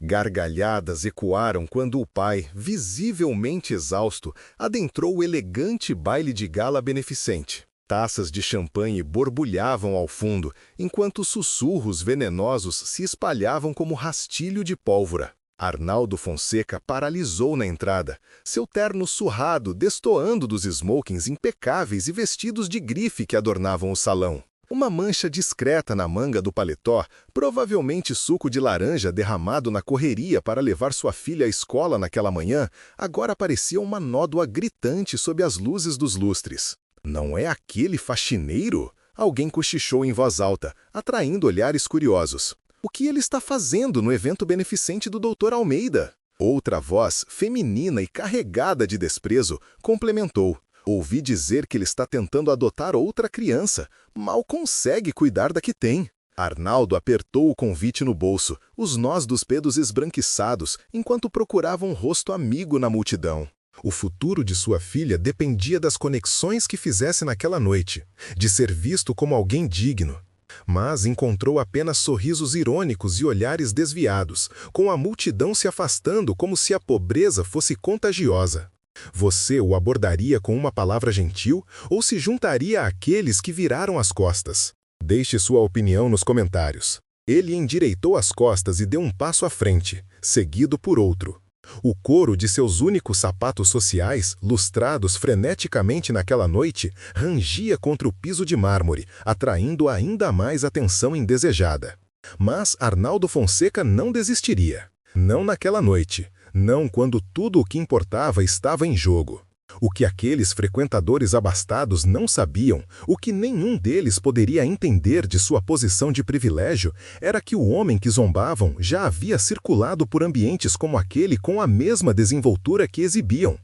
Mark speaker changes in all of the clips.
Speaker 1: Gargalhadas ecoaram quando o pai, visivelmente exausto, adentrou o elegante baile de gala beneficente. Taças de champanhe borbulhavam ao fundo, enquanto sussurros venenosos se espalhavam como rastilho de pólvora. Arnaldo Fonseca paralisou na entrada, seu terno surrado destoando dos smokings impecáveis e vestidos de grife que adornavam o salão. Uma mancha discreta na manga do paletó, provavelmente suco de laranja derramado na correria para levar sua filha à escola naquela manhã, agora parecia uma nódoa gritante sob as luzes dos lustres. "Não é aquele faxineiro?" Alguém cochichou em voz alta, atraindo olhares curiosos. "O que ele está fazendo no evento beneficente do Dr. Almeida?" Outra voz, feminina e carregada de desprezo, complementou. "Ouvi dizer que ele está tentando adotar outra criança. Mal consegue cuidar da que tem." Arnaldo apertou o convite no bolso, os nós dos dedos esbranquiçados, enquanto procurava um rosto amigo na multidão. O futuro de sua filha dependia das conexões que fizesse naquela noite, de ser visto como alguém digno. Mas encontrou apenas sorrisos irônicos e olhares desviados, com a multidão se afastando como se a pobreza fosse contagiosa. Você o abordaria com uma palavra gentil ou se juntaria àqueles que viraram as costas? Deixe sua opinião nos comentários. Ele endireitou as costas e deu um passo à frente, seguido por outro. O couro de seus únicos sapatos sociais, lustrados freneticamente naquela noite, rangia contra o piso de mármore, atraindo ainda mais atenção indesejada. Mas Arnaldo Fonseca não desistiria. Não naquela noite. Não quando tudo o que importava estava em jogo. O que aqueles frequentadores abastados não sabiam, o que nenhum deles poderia entender de sua posição de privilégio, era que o homem que zombavam já havia circulado por ambientes como aquele com a mesma desenvoltura que exibiam.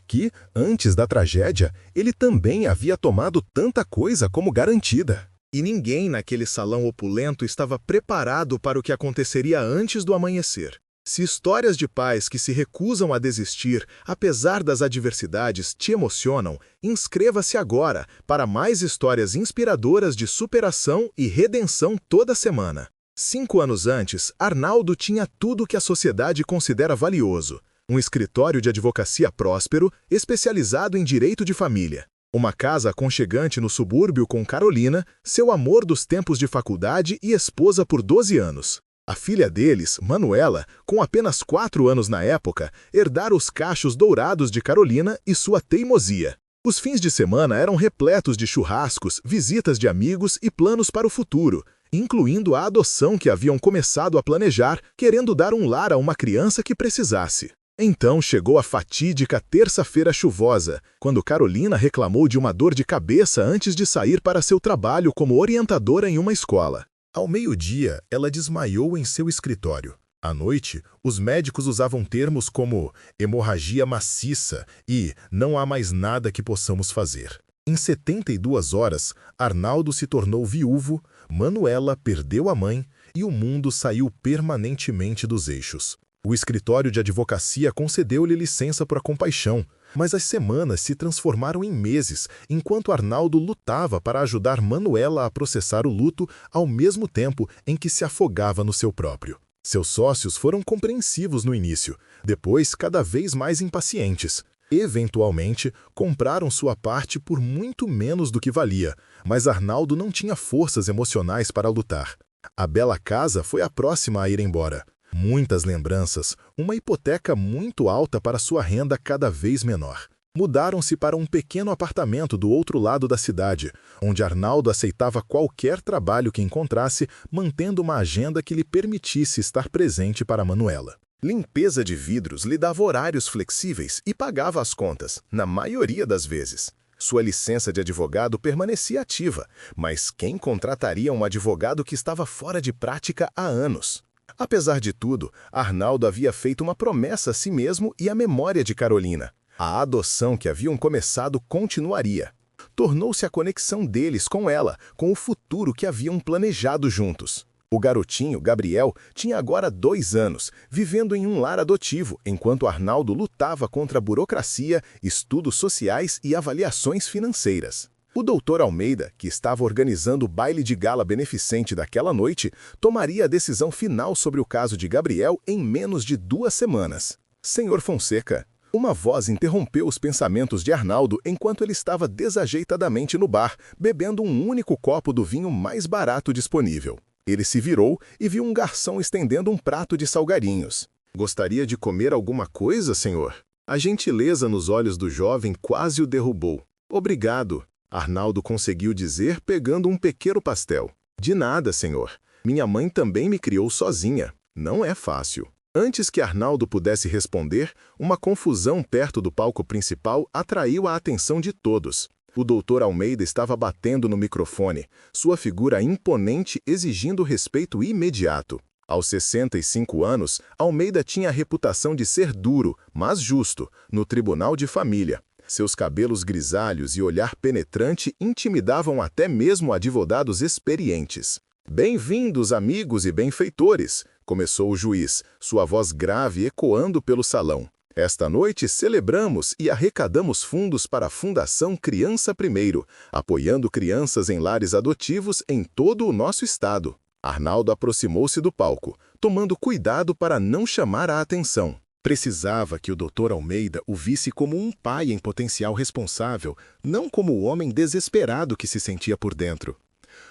Speaker 1: Que, antes da tragédia, ele também havia tomado tanta coisa como garantida. E ninguém naquele salão opulento estava preparado para o que aconteceria antes do amanhecer. Se histórias de pais que se recusam a desistir, apesar das adversidades, te emocionam, inscreva-se agora para mais histórias inspiradoras de superação e redenção toda semana. 5 anos antes, Arnaldo tinha tudo que a sociedade considera valioso. Um escritório de advocacia próspero, especializado em direito de família. Uma casa aconchegante no subúrbio com Carolina, seu amor dos tempos de faculdade e esposa por 12 anos. A filha deles, Manuela, com apenas 4 anos na época, herdara os cachos dourados de Carolina e sua teimosia. Os fins de semana eram repletos de churrascos, visitas de amigos e planos para o futuro, incluindo a adoção que haviam começado a planejar, querendo dar um lar a uma criança que precisasse. Então chegou a fatídica terça-feira chuvosa, quando Carolina reclamou de uma dor de cabeça antes de sair para seu trabalho como orientadora em uma escola. Ao meio-dia, ela desmaiou em seu escritório. À noite, os médicos usavam termos como hemorragia maciça e não há mais nada que possamos fazer. Em 72 horas, Arnaldo se tornou viúvo, Manuela perdeu a mãe e o mundo saiu permanentemente dos eixos. O escritório de advocacia concedeu-lhe licença por compaixão, mas as semanas se transformaram em meses, enquanto Arnaldo lutava para ajudar Manuela a processar o luto ao mesmo tempo em que se afogava no seu próprio. Seus sócios foram compreensivos no início, depois cada vez mais impacientes. Eventualmente, compraram sua parte por muito menos do que valia, mas Arnaldo não tinha forças emocionais para lutar. A bela casa foi a próxima a ir embora. Muitas lembranças, uma hipoteca muito alta para sua renda cada vez menor. Mudaram-se para um pequeno apartamento do outro lado da cidade, onde Arnaldo aceitava qualquer trabalho que encontrasse, mantendo uma agenda que lhe permitisse estar presente para Manuela. Limpeza de vidros lhe dava horários flexíveis e pagava as contas, na maioria das vezes. Sua licença de advogado permanecia ativa, mas quem contrataria um advogado que estava fora de prática há anos? Apesar de tudo, Arnaldo havia feito uma promessa a si mesmo e à memória de Carolina. A adoção que haviam começado continuaria. Tornou-se a conexão deles com ela, com o futuro que haviam planejado juntos. O garotinho, Gabriel, tinha agora 2 anos, vivendo em um lar adotivo, enquanto Arnaldo lutava contra a burocracia, estudos sociais e avaliações financeiras. O doutor Almeida, que estava organizando o baile de gala beneficente daquela noite, tomaria a decisão final sobre o caso de Gabriel em menos de 2 semanas. Senhor Fonseca, uma voz interrompeu os pensamentos de Arnaldo enquanto ele estava desajeitadamente no bar, bebendo um único copo do vinho mais barato disponível. Ele se virou e viu um garçom estendendo um prato de salgadinhos. Gostaria de comer alguma coisa, senhor? A gentileza nos olhos do jovem quase o derrubou. Obrigado, Arnaldo conseguiu dizer pegando um pequeno pastel. De nada, senhor. Minha mãe também me criou sozinha. Não é fácil. Antes que Arnaldo pudesse responder, uma confusão perto do palco principal atraiu a atenção de todos. O doutor Almeida estava batendo no microfone, sua figura imponente exigindo respeito imediato. Aos 65 anos, Almeida tinha a reputação de ser duro, mas justo, no tribunal de família. Seus cabelos grisalhos e olhar penetrante intimidavam até mesmo advogados experientes. Bem-vindos, amigos e benfeitores, começou o juiz, sua voz grave ecoando pelo salão. Esta noite celebramos e arrecadamos fundos para a Fundação Criança Primeiro, apoiando crianças em lares adotivos em todo o nosso estado. Arnaldo aproximou-se do palco, tomando cuidado para não chamar a atenção. Precisava que o Dr. Almeida o visse como um pai em potencial responsável, não como o homem desesperado que se sentia por dentro.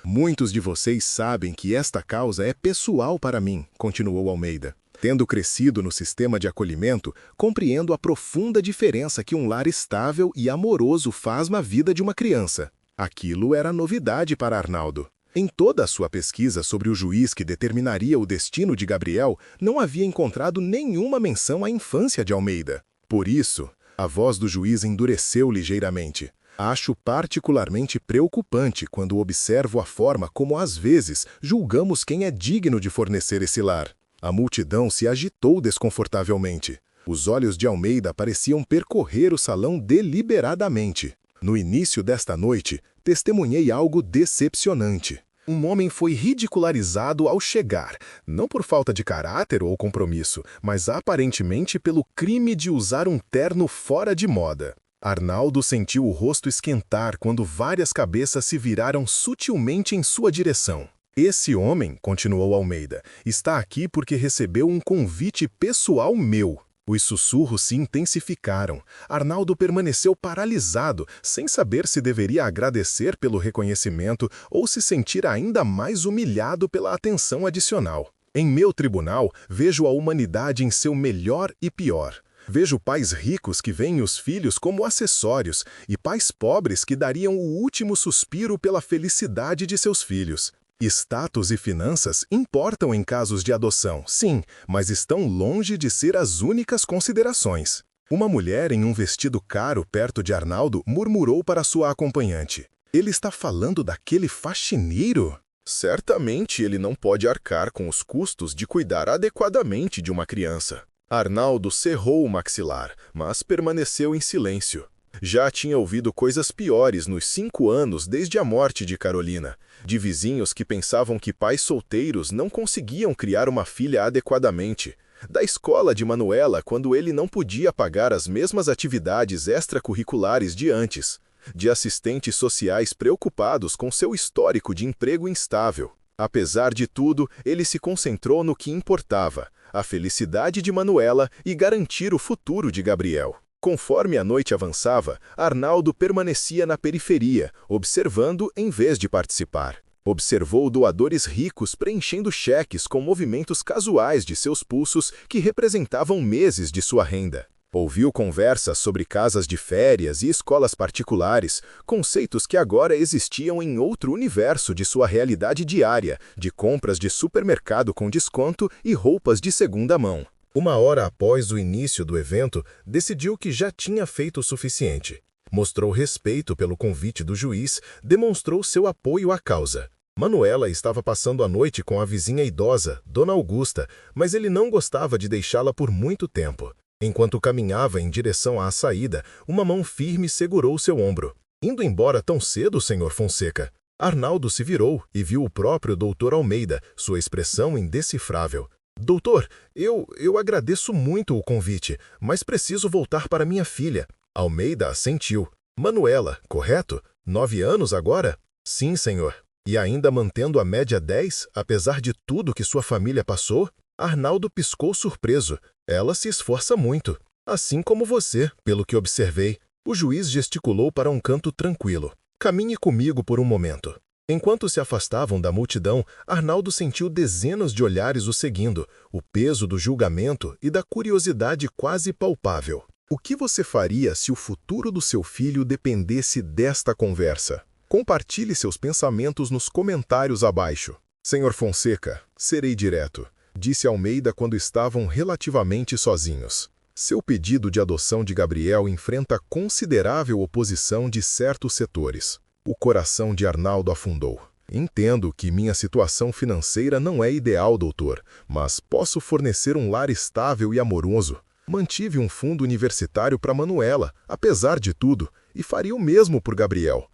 Speaker 1: Muitos de vocês sabem que esta causa é pessoal para mim, continuou Almeida. Tendo crescido no sistema de acolhimento, compreendo a profunda diferença que um lar estável e amoroso faz na vida de uma criança. Aquilo era novidade para Arnaldo. Em toda a sua pesquisa sobre o juiz que determinaria o destino de Gabriel, não havia encontrado nenhuma menção à infância de Almeida. Por isso, a voz do juiz endureceu ligeiramente. Acho particularmente preocupante quando observo a forma como, às vezes, julgamos quem é digno de fornecer esse lar. A multidão se agitou desconfortavelmente. Os olhos de Almeida pareciam percorrer o salão deliberadamente. No início desta noite, testemunhei algo decepcionante. Um homem foi ridicularizado ao chegar, não por falta de caráter ou compromisso, mas aparentemente pelo crime de usar um terno fora de moda. Arnaldo sentiu o rosto esquentar quando várias cabeças se viraram sutilmente em sua direção. Esse homem, continuou Almeida, está aqui porque recebeu um convite pessoal meu. Os sussurros se intensificaram. Arnaldo permaneceu paralisado, sem saber se deveria agradecer pelo reconhecimento ou se sentir ainda mais humilhado pela atenção adicional. Em meu tribunal, vejo a humanidade em seu melhor e pior. Vejo pais ricos que veem os filhos como acessórios e pais pobres que dariam o último suspiro pela felicidade de seus filhos. Status e finanças importam em casos de adoção, sim, mas estão longe de ser as únicas considerações. Uma mulher em um vestido caro perto de Arnaldo murmurou para sua acompanhante. Ele está falando daquele faxineiro? Certamente ele não pode arcar com os custos de cuidar adequadamente de uma criança. Arnaldo cerrou o maxilar, mas permaneceu em silêncio. Já tinha ouvido coisas piores nos 5 anos desde a morte de Carolina, de vizinhos que pensavam que pais solteiros não conseguiam criar uma filha adequadamente, da escola de Manuela quando ele não podia pagar as mesmas atividades extracurriculares de antes, de assistentes sociais preocupados com seu histórico de emprego instável. Apesar de tudo, ele se concentrou no que importava, a felicidade de Manuela e garantir o futuro de Gabriel. Conforme a noite avançava, Arnaldo permanecia na periferia, observando em vez de participar. Observou doadores ricos preenchendo cheques com movimentos casuais de seus pulsos que representavam meses de sua renda. Ouviu conversas sobre casas de férias e escolas particulares, conceitos que agora existiam em outro universo de sua realidade diária, de compras de supermercado com desconto e roupas de segunda mão. 1 hora após o início do evento, decidiu que já tinha feito o suficiente. Mostrou respeito pelo convite do juiz, demonstrou seu apoio à causa. Manuela estava passando a noite com a vizinha idosa, Dona Augusta, mas ele não gostava de deixá-la por muito tempo. Enquanto caminhava em direção à saída, uma mão firme segurou seu ombro. Indo embora tão cedo, Senhor Fonseca? Arnaldo se virou e viu o próprio Dr. Almeida, sua expressão indecifrável. Doutor, eu agradeço muito o convite, mas preciso voltar para minha filha. Almeida assentiu. Manuela, correto? 9 anos agora? Sim, senhor. E ainda mantendo a média 10, apesar de tudo que sua família passou? Arnaldo piscou surpreso. Ela se esforça muito. Assim como você, pelo que observei. O juiz gesticulou para um canto tranquilo. Caminhe comigo por um momento. Enquanto se afastavam da multidão, Arnaldo sentiu dezenas de olhares o seguindo, o peso do julgamento e da curiosidade quase palpável. O que você faria se o futuro do seu filho dependesse desta conversa? Compartilhe seus pensamentos nos comentários abaixo. Senhor Fonseca, serei direto, disse Almeida quando estavam relativamente sozinhos. Seu pedido de adoção de Gabriel enfrenta considerável oposição de certos setores. O coração de Arnaldo afundou. Entendo que minha situação financeira não é ideal, doutor, mas posso fornecer um lar estável e amoroso. Mantive um fundo universitário para Manuela, apesar de tudo, e faria o mesmo por Gabriel.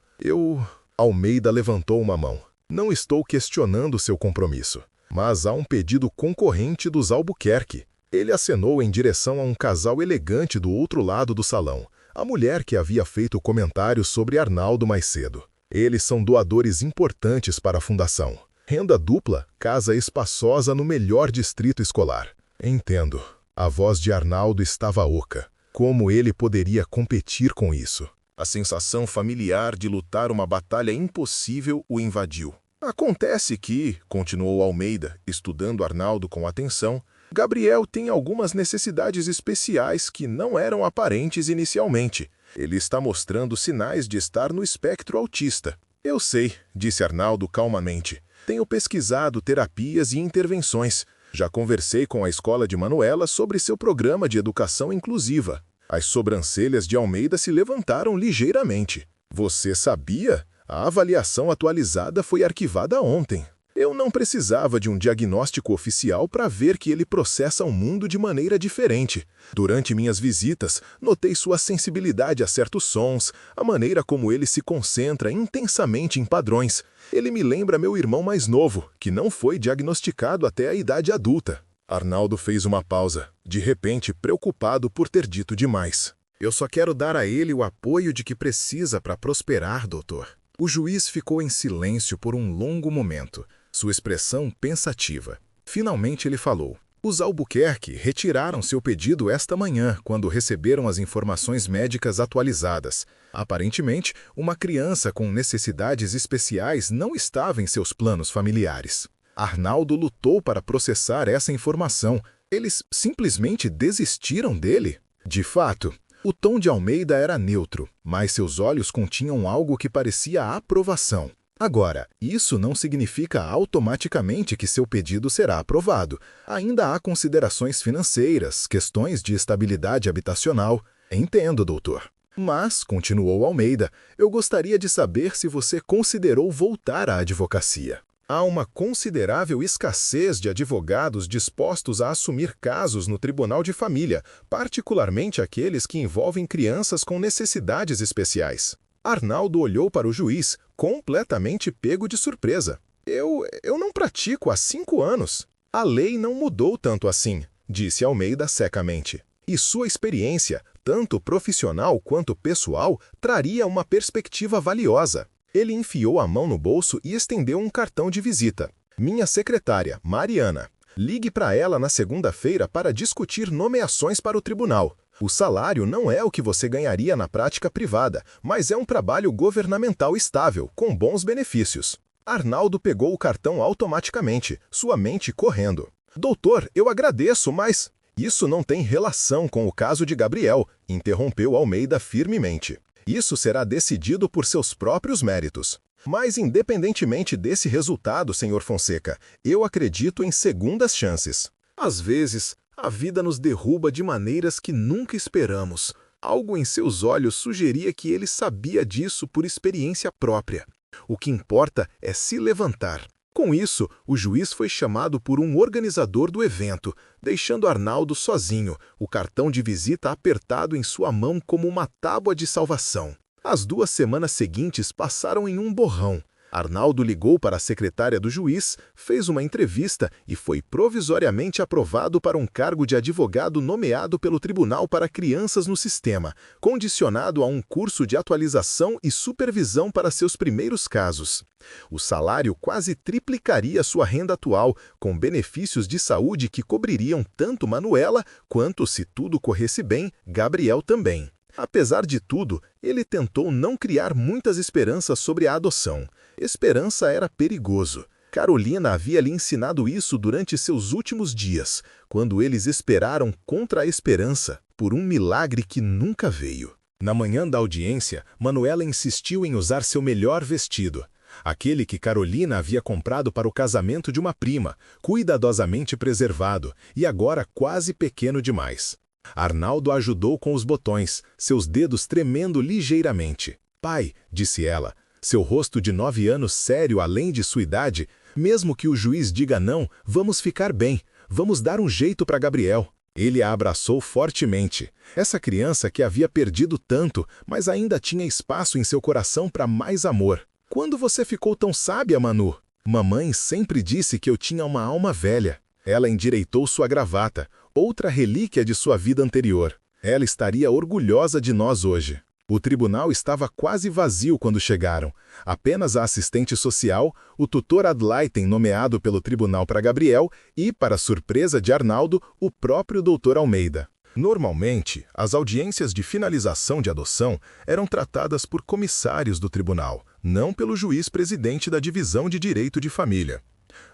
Speaker 1: Almeida levantou uma mão. Não estou questionando seu compromisso, mas há um pedido concorrente dos Albuquerque. Ele acenou em direção a um casal elegante do outro lado do salão, a mulher que havia feito comentários sobre Arnaldo mais cedo. Eles são doadores importantes para a fundação. Renda dupla, casa espaçosa no melhor distrito escolar. Entendo. A voz de Arnaldo estava oca. Como ele poderia competir com isso? A sensação familiar de lutar uma batalha impossível o invadiu. Acontece que, continuou Almeida, estudando Arnaldo com atenção, Gabriel tem algumas necessidades especiais que não eram aparentes inicialmente. Ele está mostrando sinais de estar no espectro autista. Eu sei, disse Arnaldo calmamente. Tenho pesquisado terapias e intervenções. Já conversei com a escola de Manuela sobre seu programa de educação inclusiva. As sobrancelhas de Almeida se levantaram ligeiramente. Você sabia? A avaliação atualizada foi arquivada ontem. Eu não precisava de um diagnóstico oficial para ver que ele processa o mundo de maneira diferente. Durante minhas visitas, notei sua sensibilidade a certos sons, a maneira como ele se concentra intensamente em padrões. Ele me lembra meu irmão mais novo, que não foi diagnosticado até a idade adulta. Arnaldo fez uma pausa, de repente preocupado por ter dito demais. Eu só quero dar a ele o apoio de que precisa para prosperar, doutor. O juiz ficou em silêncio por um longo momento, sua expressão pensativa. Finalmente ele falou. Os Albuquerque retiraram seu pedido esta manhã, quando receberam as informações médicas atualizadas. Aparentemente, uma criança com necessidades especiais não estava em seus planos familiares. Arnaldo lutou para processar essa informação. Eles simplesmente desistiram dele? De fato, o tom de Almeida era neutro, mas seus olhos continham algo que parecia aprovação. Agora, isso não significa automaticamente que seu pedido será aprovado. Ainda há considerações financeiras, questões de estabilidade habitacional. Entendo, doutor. Mas, continuou Almeida, eu gostaria de saber se você considerou voltar à advocacia. Há uma considerável escassez de advogados dispostos a assumir casos no Tribunal de Família, particularmente aqueles que envolvem crianças com necessidades especiais. Arnaldo olhou para o juiz, completamente pego de surpresa. Eu não pratico há 5 anos. A lei não mudou tanto assim, disse Almeida secamente. E sua experiência, tanto profissional quanto pessoal, traria uma perspectiva valiosa. Ele enfiou a mão no bolso e estendeu um cartão de visita. Minha secretária, Mariana. Ligue para ela na segunda-feira para discutir nomeações para o tribunal. O salário não é o que você ganharia na prática privada, mas é um trabalho governamental estável, com bons benefícios. Arnaldo pegou o cartão automaticamente, sua mente correndo. Doutor, eu agradeço, mas... Isso não tem relação com o caso de Gabriel, interrompeu Almeida firmemente. Isso será decidido por seus próprios méritos. Mas independentemente desse resultado, Sr. Fonseca, eu acredito em segundas chances. Às vezes, a vida nos derruba de maneiras que nunca esperamos. Algo em seus olhos sugeria que ele sabia disso por experiência própria. O que importa é se levantar. Com isso, o juiz foi chamado por um organizador do evento, deixando Arnaldo sozinho, o cartão de visita apertado em sua mão como uma tábua de salvação. As 2 semanas seguintes passaram em um borrão. Arnaldo ligou para a secretária do juiz, fez uma entrevista e foi provisoriamente aprovado para um cargo de advogado nomeado pelo Tribunal para Crianças no Sistema, condicionado a um curso de atualização e supervisão para seus primeiros casos. O salário quase triplicaria sua renda atual, com benefícios de saúde que cobririam tanto Manuela quanto, se tudo corresse bem, Gabriel também. Apesar de tudo, ele tentou não criar muitas esperanças sobre a adoção. Esperança era perigoso. Carolina havia lhe ensinado isso durante seus últimos dias, quando eles esperaram contra a esperança, por um milagre que nunca veio. Na manhã da audiência, Manuela insistiu em usar seu melhor vestido. Aquele que Carolina havia comprado para o casamento de uma prima, cuidadosamente preservado e agora quase pequeno demais. Arnaldo ajudou com os botões, seus dedos tremendo ligeiramente. "Pai", disse ela, seu rosto de 9 anos sério além de sua idade, "mesmo que o juiz diga não, vamos ficar bem, vamos dar um jeito para Gabriel." Ele a abraçou fortemente. Essa criança que havia perdido tanto, mas ainda tinha espaço em seu coração para mais amor. "Quando você ficou tão sábia, Manu?" "Mamãe sempre disse que eu tinha uma alma velha." Ela endireitou sua gravata, outra relíquia de sua vida anterior. Ela estaria orgulhosa de nós hoje. O tribunal estava quase vazio quando chegaram. Apenas a assistente social, o tutor ad litem nomeado pelo tribunal para Gabriel e, para surpresa de Arnaldo, o próprio Dr. Almeida. Normalmente, as audiências de finalização de adoção eram tratadas por comissários do tribunal, não pelo juiz-presidente da Divisão de Direito de Família.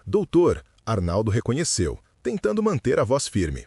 Speaker 1: "Doutor", Arnaldo reconheceu, tentando manter a voz firme.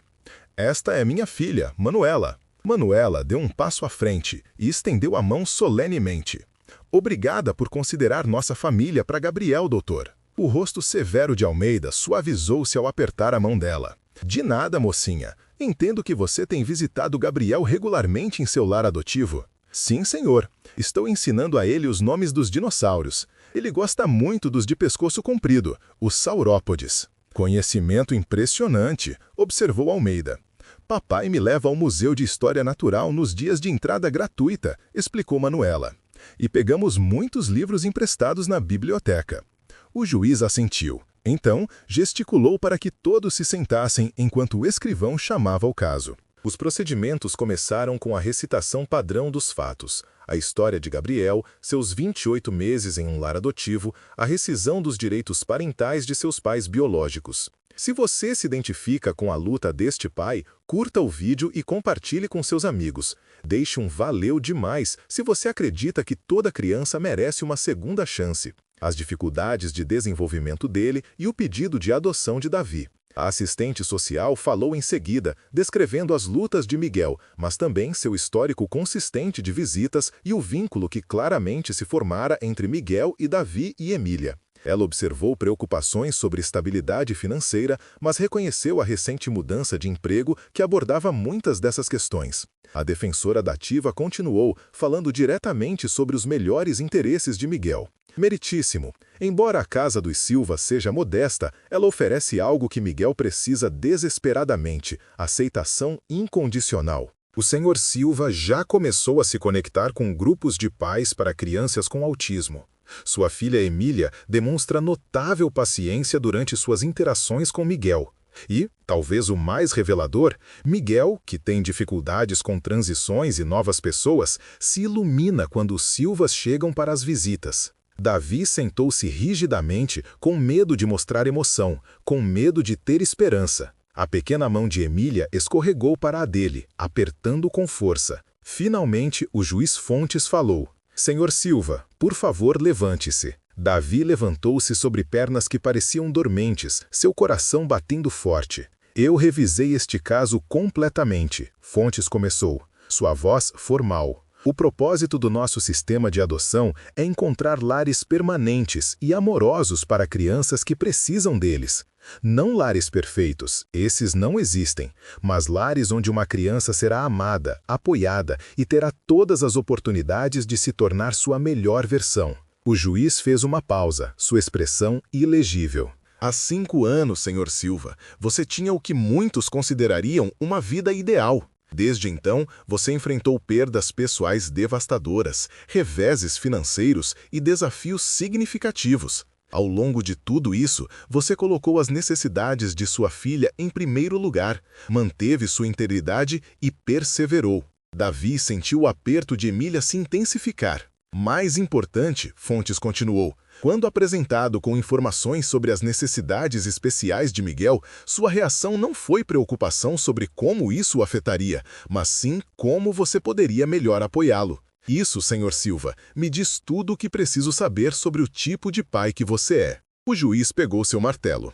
Speaker 1: "Esta é minha filha, Manuela." Manuela deu um passo à frente e estendeu a mão solenemente. "Obrigada por considerar nossa família para Gabriel, doutor." O rosto severo de Almeida suavizou-se ao apertar a mão dela. "De nada, mocinha. Entendo que você tem visitado Gabriel regularmente em seu lar adotivo." "Sim, senhor. Estou ensinando a ele os nomes dos dinossauros. Ele gosta muito dos de pescoço comprido, os saurópodes." "Conhecimento impressionante", observou Almeida. "Papai me leva ao Museu de História Natural nos dias de entrada gratuita", explicou Manuela. "E pegamos muitos livros emprestados na biblioteca." O juiz assentiu. Então, gesticulou para que todos se sentassem enquanto o escrivão chamava o caso. Os procedimentos começaram com a recitação padrão dos fatos: a história de Gabriel, seus 28 meses em um lar adotivo, a rescisão dos direitos parentais de seus pais biológicos. Se você se identifica com a luta deste pai, curta o vídeo e compartilhe com seus amigos. Deixe um valeu demais se você acredita que toda criança merece uma segunda chance. As dificuldades de desenvolvimento dele e o pedido de adoção de Davi. A assistente social falou em seguida, descrevendo as lutas de Miguel, mas também seu histórico consistente de visitas e o vínculo que claramente se formara entre Miguel e Davi e Emília. Ela observou preocupações sobre estabilidade financeira, mas reconheceu a recente mudança de emprego que abordava muitas dessas questões. A defensora dativa continuou, falando diretamente sobre os melhores interesses de Miguel. Meritíssimo. Embora a casa dos Silva seja modesta, ela oferece algo que Miguel precisa desesperadamente: aceitação incondicional. O Sr. Silva já começou a se conectar com grupos de pais para crianças com autismo. Sua filha Emília demonstra notável paciência durante suas interações com Miguel. E, talvez o mais revelador, Miguel, que tem dificuldades com transições e novas pessoas, se ilumina quando os Silvas chegam para as visitas. Davi sentou-se rigidamente, com medo de mostrar emoção, com medo de ter esperança. A pequena mão de Emília escorregou para a dele, apertando com força. Finalmente, o juiz Fontes falou: "Senhor Silva, por favor, levante-se." Davi levantou-se sobre pernas que pareciam dormentes, seu coração batendo forte. "Eu revisei este caso completamente", Fontes começou, sua voz formal. "O propósito do nosso sistema de adoção é encontrar lares permanentes e amorosos para crianças que precisam deles. Não lares perfeitos, esses não existem, mas lares onde uma criança será amada, apoiada e terá todas as oportunidades de se tornar sua melhor versão." O juiz fez uma pausa, sua expressão ilegível. "Há 5 anos, Sr. Silva, você tinha o que muitos considerariam uma vida ideal. Desde então, você enfrentou perdas pessoais devastadoras, reveses financeiros e desafios significativos. Ao longo de tudo isso, você colocou as necessidades de sua filha em primeiro lugar, manteve sua integridade e perseverou. Davi sentiu o aperto de Emília se intensificar. Mais importante, Fontes continuou, quando apresentado com informações sobre as necessidades especiais de Miguel, sua reação não foi preocupação sobre como isso o afetaria, mas sim como você poderia melhor apoiá-lo. Isso, Sr. Silva, me diz tudo o que preciso saber sobre o tipo de pai que você é. O juiz pegou seu martelo.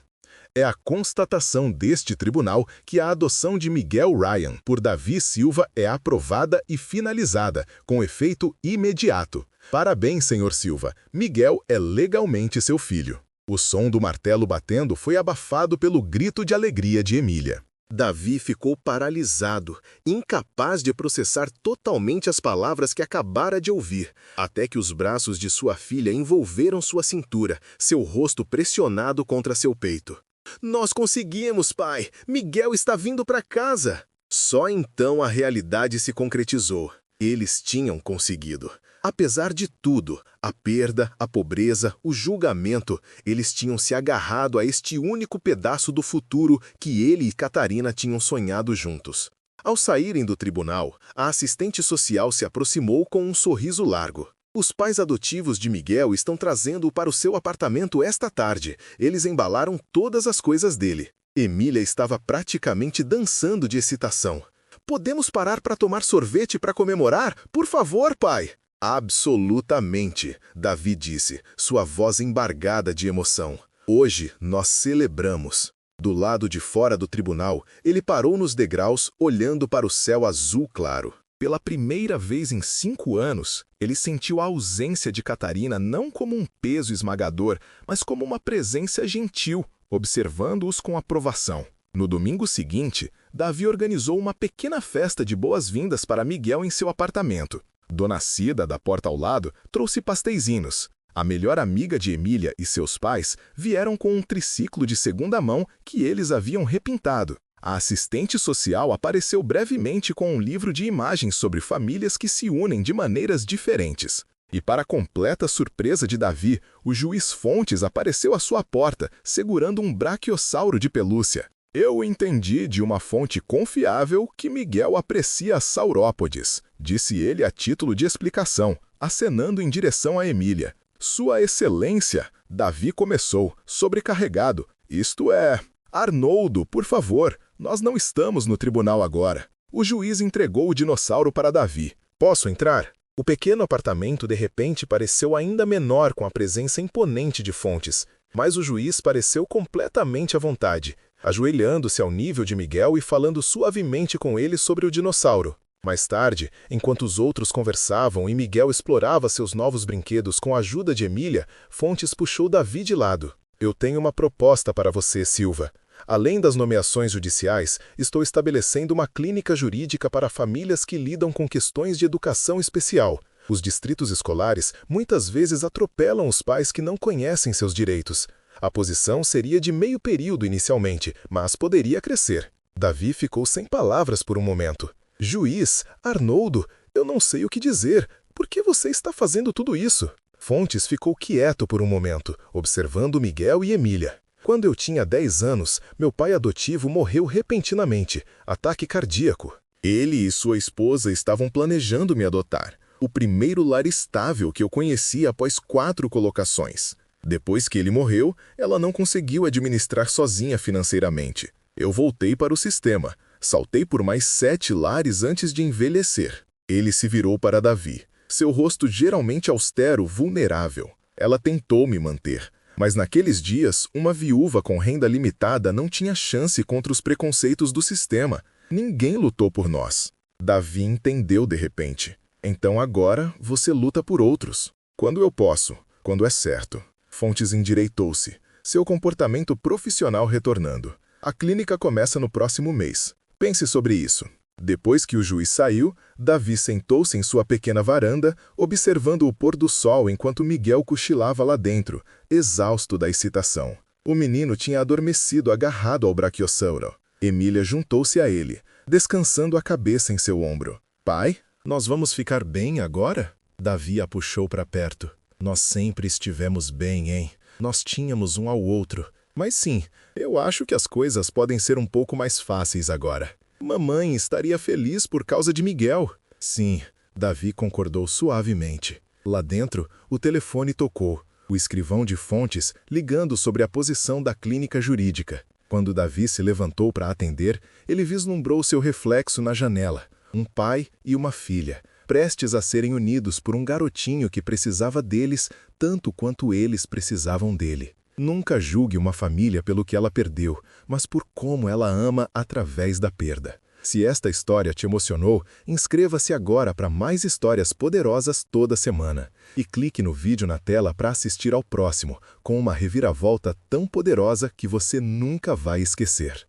Speaker 1: É a constatação deste tribunal que a adoção de Miguel Ryan por Davi Silva é aprovada e finalizada, com efeito imediato. Parabéns, Sr. Silva. Miguel é legalmente seu filho. O som do martelo batendo foi abafado pelo grito de alegria de Emília. Davi ficou paralisado, incapaz de processar totalmente as palavras que acabara de ouvir, até que os braços de sua filha envolveram sua cintura, seu rosto pressionado contra seu peito. Nós conseguimos, pai! Miguel está vindo para casa! Só então a realidade se concretizou. Eles tinham conseguido. Apesar de tudo, a perda, a pobreza, o julgamento, eles tinham se agarrado a este único pedaço do futuro que ele e Catarina tinham sonhado juntos. Ao saírem do tribunal, a assistente social se aproximou com um sorriso largo. Os pais adotivos de Miguel estão trazendo-o para o seu apartamento esta tarde. Eles embalaram todas as coisas dele. Emília estava praticamente dançando de excitação. Podemos parar para tomar sorvete para comemorar? Por favor, pai! Absolutamente, Davi disse, sua voz embargada de emoção. Hoje nós celebramos. Do lado de fora do tribunal, ele parou nos degraus, olhando para o céu azul claro. Pela primeira vez em 5 anos, ele sentiu a ausência de Catarina não como um peso esmagador, mas como uma presença gentil, observando-os com aprovação. No domingo seguinte, Davi organizou uma pequena festa de boas-vindas para Miguel em seu apartamento. Dona Cida, da porta ao lado, trouxe pasteizinhos. A melhor amiga de Emília e seus pais vieram com um triciclo de segunda mão que eles haviam repintado. A assistente social apareceu brevemente com um livro de imagens sobre famílias que se unem de maneiras diferentes. E para completa surpresa de Davi, o juiz Fontes apareceu à sua porta, segurando um braquiossauro de pelúcia. Eu entendi de uma fonte confiável que Miguel aprecia saurópodes, disse ele a título de explicação, acenando em direção a Emília. Sua Excelência, Davi começou, sobrecarregado. Isto é... Arnoldo, por favor, nós não estamos no tribunal agora. O juiz entregou o dinossauro para Davi. Posso entrar? O pequeno apartamento de repente pareceu ainda menor com a presença imponente de Fontes, mas o juiz pareceu completamente à vontade, ajoelhando-se ao nível de Miguel e falando suavemente com ele sobre o dinossauro. Mais tarde, enquanto os outros conversavam e Miguel explorava seus novos brinquedos com a ajuda de Emília, Fontes puxou Davi de lado. Eu tenho uma proposta para você, Silva. Além das nomeações judiciais, estou estabelecendo uma clínica jurídica para famílias que lidam com questões de educação especial. Os distritos escolares muitas vezes atropelam os pais que não conhecem seus direitos. A posição seria de meio período inicialmente, mas poderia crescer. Davi ficou sem palavras por um momento. Juiz, Arnoldo, eu não sei o que dizer. Por que você está fazendo tudo isso? Fontes ficou quieto por um momento, observando Miguel e Emília. Quando eu tinha 10 anos, meu pai adotivo morreu repentinamente, ataque cardíaco. Ele e sua esposa estavam planejando me adotar. O primeiro lar estável que eu conheci após 4 colocações. Depois que ele morreu, ela não conseguiu administrar sozinha financeiramente. Eu voltei para o sistema. Saltei por mais 7 lares antes de envelhecer. Ele se virou para Davi. Seu rosto geralmente austero, vulnerável. Ela tentou me manter. Mas naqueles dias, uma viúva com renda limitada não tinha chance contra os preconceitos do sistema. Ninguém lutou por nós. Davi entendeu de repente. Então agora você luta por outros. Quando eu posso, quando é certo. Fontes endireitou-se, seu comportamento profissional retornando. A clínica começa no próximo mês. Pense sobre isso. Depois que o juiz saiu, Davi sentou-se em sua pequena varanda, observando o pôr do sol enquanto Miguel cochilava lá dentro, exausto da excitação. O menino tinha adormecido agarrado ao braquiossauro. Emília juntou-se a ele. descansando a cabeça em seu ombro. Pai, nós vamos ficar bem agora? Davi a puxou para perto. Nós sempre estivemos bem, hein? Nós tínhamos um ao outro. Mas sim, eu acho que as coisas podem ser um pouco mais fáceis agora. Mamãe estaria feliz por causa de Miguel. Sim, Davi concordou suavemente. Lá dentro, o telefone tocou. O escrivão de fontes ligando sobre a posição da clínica jurídica. Quando Davi se levantou para atender, ele vislumbrou seu reflexo na janela. Um pai e uma filha, prestes a serem unidos por um garotinho que precisava deles tanto quanto eles precisavam dele. Nunca julgue uma família pelo que ela perdeu, mas por como ela ama através da perda. Se esta história te emocionou, inscreva-se agora para mais histórias poderosas toda semana. E clique no vídeo na tela para assistir ao próximo, com uma reviravolta tão poderosa que você nunca vai esquecer.